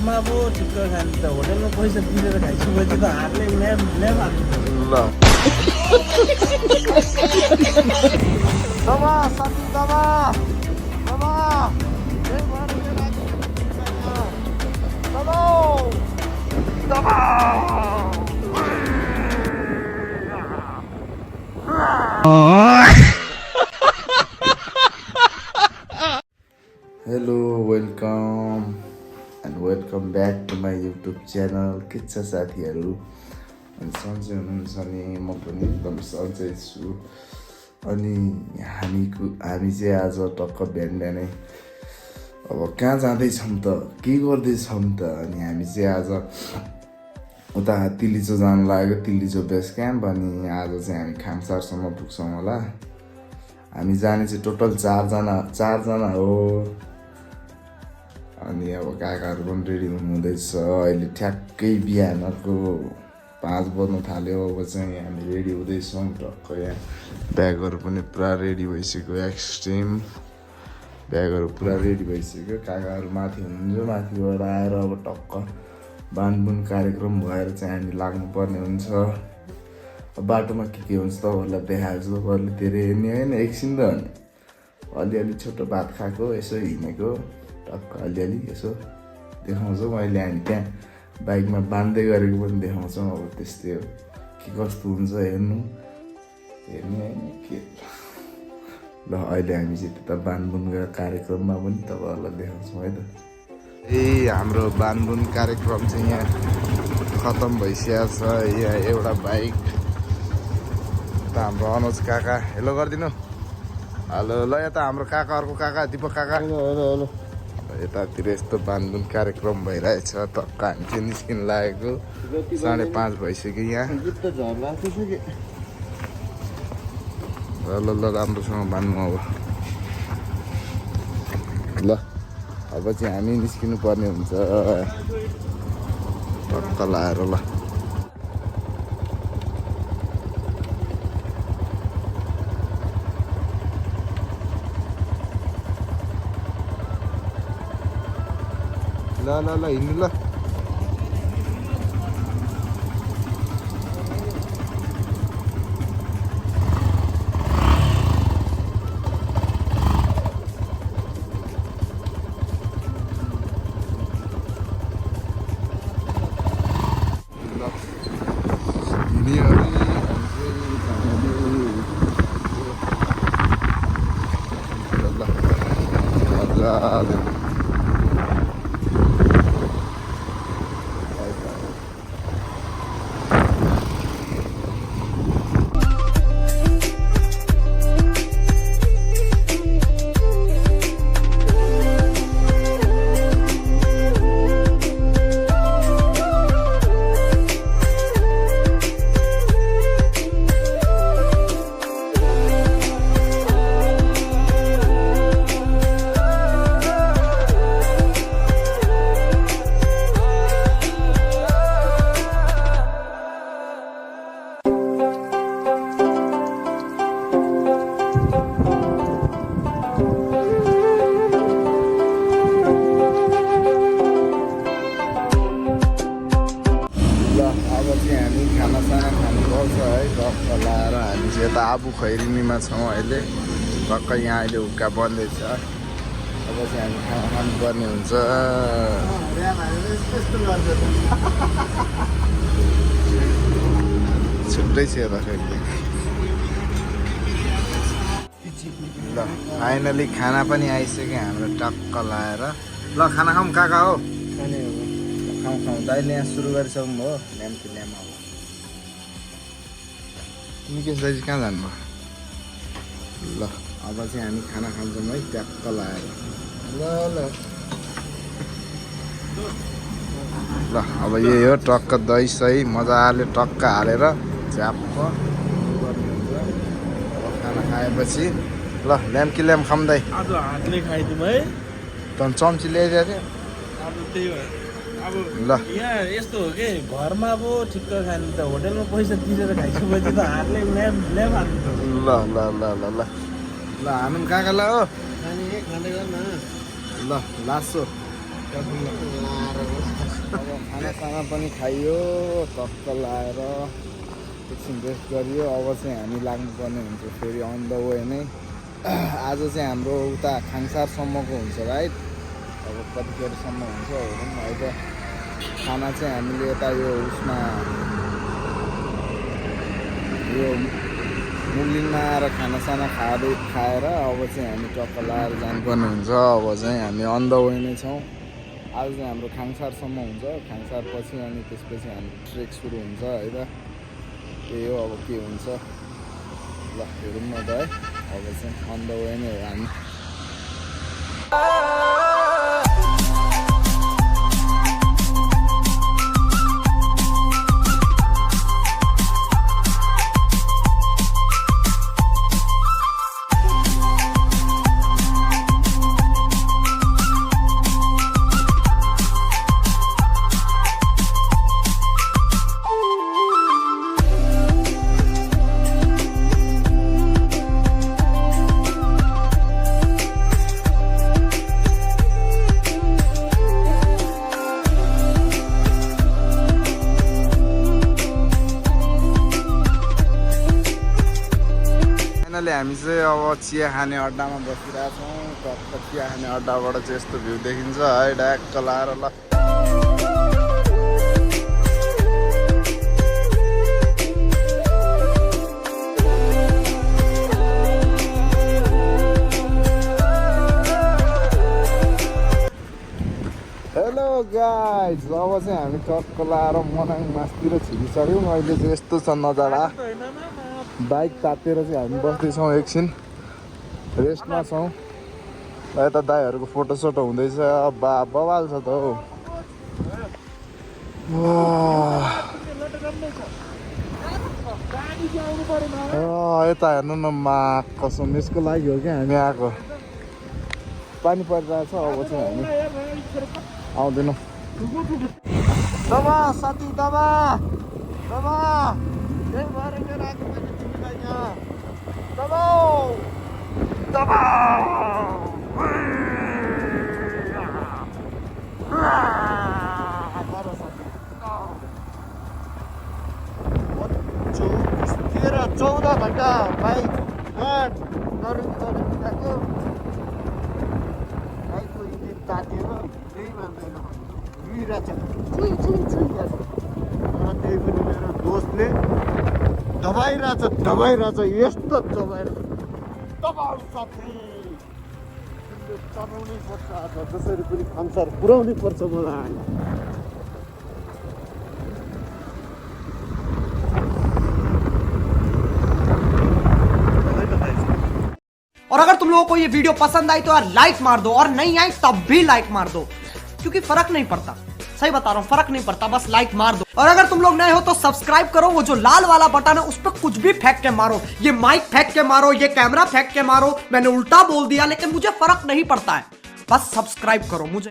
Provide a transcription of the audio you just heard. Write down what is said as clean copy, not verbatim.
घरमा पो ठिक्क खान्छ त होटलमा पैसा तिरेर खाइसकेपछि त हातले ल्याब ल्याब हाल्नु ल दबा साथी दबा दबा hello welcome and welcome back to my YouTube channel के छ साथीहरू अनि सन्चै हुनुहुन्छ नि म पनि एकदम सन्चै छु अनि हामी चाहिँ आज टक्क बिहान बिहानै अब कहाँ जाँदैछौँ त के गर्दैछौँ त अनि हामी चाहिँ आज उता तिलिचो जानु लागेको तिलिचो बेस क्याम्प अनि आज चाहिँ हामी खामसारसम्म पुग्छौँ होला हामी जाने चाहिँ टोटल चारजना हो अनि अब काकाहरू पनि रेडी हुनुहुँदैछ अहिले ठ्याक्कै बिहानको 5 बज्नु थाल्यो अब चाहिँ हामी रेडी हुँदैछौँ टक्क यहाँ ब्यागहरू पनि पुरा रेडी भइसक्यो एक्सट्रिम ब्यागहरू पुरा रेडी भइसक्यो काकाहरू माथि हुनुहुन्छ माथिबाट आएर अब टक्क बानबुन कार्यक्रम भएर चाहिँ हामी लाग्नुपर्ने हुन्छ बाटोमा के हुन्छ तपाईँहरूलाई देखाएको छु अलि धेरै हेर्ने होइन एकछिन त अलिअलि छोटो भात खाएको यसो हिँडेको टक्क अलिअलि यसो देखाउँछौँ अहिले हामी त्यहाँ बाइकमा बाँध्दै गरेको पनि देखाउँछौँ अब त्यस्तै हो के कस्तो हुन्छ हेर्ने होइन के ल अहिले हामी चाहिँ त्यता बानबुनका कार्यक्रममा पनि तपाईँहरूलाई देखाउँछौँ है त ए हाम्रो बानबुन कार्यक्रम चाहिँ यहाँ खतम भइसकेको छ यहाँ एउटा बाइक यता हाम्रो अनुज काका हेलो गरिदिनु हेलो ल यता हाम्रो काका अर्को काका दिपक काका हेलो यतातिर यस्तो बानबुन कार्यक्रम भइरहेछ टक्क हामी चाहिँ निस्किनु लागेको 5:30 भइसक्यो यहाँ ल राम्रोसँग बान्नु अब ल अब चाहिँ हामी निस्किनु पर्ने हुन्छ टक्क लाएर ल ल हिँड्नु ल यता आबु खैरिनीमा छौँ अहिले टक्क यहाँ अहिले हुक्का बन्दैछ अब चाहिँ हामी खाना खानुपर्ने हुन्छ छुट्टै छ यता फेरि ल फाइनली खाना पनि आइसक्यो हाम्रो टक्क लाएर ल खाना खाऊँ काका हो खाउँ दाइले यहाँ सुरु गरिसक्नु हो ल्याम्की ल्याम अब निकेश दाइजी कहाँ जानुभयो ल अब चाहिँ हामी खाना खान्छौँ है ट्याक्क लाएर ल अब यही हो टक्क दही सही मजाले टक्क हालेर च्याप्प खाना खाएपछि ल ल्याम्की ल्याम खाउँदै आज हातले खाइदिउँ है त चम्ची ल्याइदिएको थियो अब त्यही भएर अब ल यहाँ यस्तो हो कि घरमा पो ठिक्क खाने त होटलमा पैसा तिरेर खाइसकेपछि त हातले ल्याब ल्याब हाल्नु पर्छ ल ल ल ल ल ल हामी काका ल हो खाने खाँदै गर्न ल लासो खानासाना पनि खाइयो, टक्क लाएर एकछिन रेस्ट गरियो। अब चाहिँ हामी लाग्नुपर्ने हुन्छ फेरि अन द वे नै। आज चाहिँ हाम्रो उता खाङसारसम्मको हुन्छ राइट। अब कतिखेरसम्म हुन्छ हेरौँ। अहिले खाना चाहिँ हामीले यता यो उसमा यो मुगलिनमा आएर खानासाना खाएर अब चाहिँ हामी टक्क लाएर जानुपर्ने हुन्छ। अब चाहिँ हामी अन द वे नै छौँ। आज चाहिँ हाम्रो खाङसारसम्म हुन्छ। खाङसार पछि अनि त्यसपछि हाम्रो ट्रेक सुरु हुन्छ है त। त्यही हो, अब के हुन्छ ल हेरौँ न त है। अब चाहिँ अन द वे नै हो हामी। हामी चाहिँ अब चिया खाने अड्डामा बसिरहेछौँ। टक्क चिया खाने अड्डाबाट चाहिँ यस्तो भ्यू देखिन्छ है, ड्याक्क लाएर ल। हेलो गाइज, अब चाहिँ हामी टक्क लाएर मनाङ मासतिर छिरिसक्यौँ। अहिले चाहिँ यस्तो छ नजारा, बाइक तातेर चाहिँ हामी बस्दैछौँ, एकछिन रेस्टमा छौँ। यता दाईहरूको फोटोसोटो हुँदैछ। बवाल छ त हौ। यता हेर्नु न, मा कसम यसको लागि हो क्या हामी आएको। पानी परिरहेछ। अब चाहिँ हामी आउँदैनौँ। दबा साथी दबा दबा, यही भएर मेरो आएको मैले तिमीलाई यहाँ दबाऊ दबाऊ। तेह्र 14 घन्टा बाइक गएको बाइकको इन्जिन तातेर केही भन्दैन, रुइरहेछ। त्यही पनि मेरो दोस्तले दबाइरहेछ यस्तो दबाइरहेछ। दबाउ साथी, चलाउनै पर्छ आज जसरी पनि खाङसार पुर्याउनै पर्छ मलाई। और अगर तुम लोगों को ये वीडियो पसंद आई तो यार लाइक मार दो, और नहीं आई तब भी लाइक मार दो, क्योंकि फर्क नहीं पड़ता। सही बता रहा हूँ, फर्क नहीं पड़ता, बस लाइक मार दो। और अगर तुम लोग नए हो तो सब्सक्राइब करो। वो जो लाल वाला बटन है उस पर कुछ भी फेंक के मारो, ये माइक फेंक के मारो, ये कैमरा फेंक के मारो। मैंने उल्टा बोल दिया लेकिन मुझे फर्क नहीं पड़ता है, बस सब्सक्राइब करो मुझे।